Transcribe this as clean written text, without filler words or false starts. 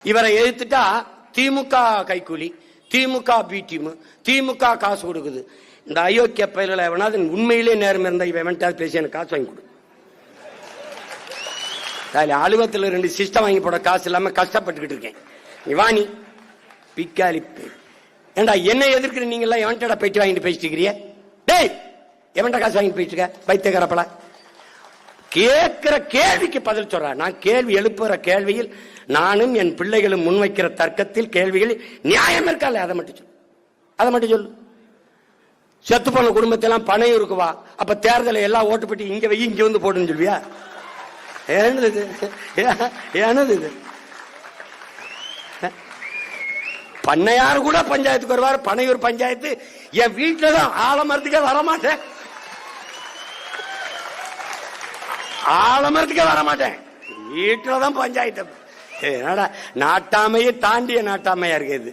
இவரை எதிர்த்துட்டா திமுக கைக்கூலி, திமுக B team, திமுக காசு கொடுக்குது. இந்த அயோக்கிய பயிர்களை எவனாவது உண்மையிலே நேரம் இருந்தா இவன் பேசி எனக்கு காசு வாங்கி கொடு. அலுவலகத்தில் 2 சிஸ்டம் வாங்கி போட காசு இல்லாம கஷ்டப்பட்டுக்கிட்டு இருக்கேன். இவானி பிக்காலி ஏண்டா என்ன எதிர்க்கிற நீங்க எல்லாம் எவன்டா போயிட்டு வாங்கிட்டு பேசிட்டு இருக்கிறிய? டேய் எவன்டா காசு வாங்கிட்டு போயிட்டு இருக்க? பைத்தியக்காரப்பல கேட்கிற கேள்விக்கு பதில் சொல்ற. நான் கேள்வி எழுப்புற கேள்வியில் நானும் என் பிள்ளைகளும் முன்வைக்கிற தர்க்கத்தில் கேள்விகளில் நியாயம் இருக்கல. அதை மட்டும் சொல்லு, அதை மட்டும் சொல்லு. செத்து போன குடும்பத்தெல்லாம் பணம் இருக்குவா, அப்ப தேர்தலை எல்லாம் ஓட்டு போட்டு இங்க வை இங்க வந்து போடுன்னு சொல்வியா? ஏனது இது? பண்ணையார் கூட பஞ்சாயத்துக்கு வருவார். பனையூர் பஞ்சாயத்து என் வீட்டுல தான் ஆலமரத்துக்கே வரமாட்டேன், ஆலமரத்துக்கே வரமாட்டேன், வீட்டுலதான் பஞ்சாயத்து. நாட்டாமையை தாண்டிய நாட்டாமையா இருக்குது.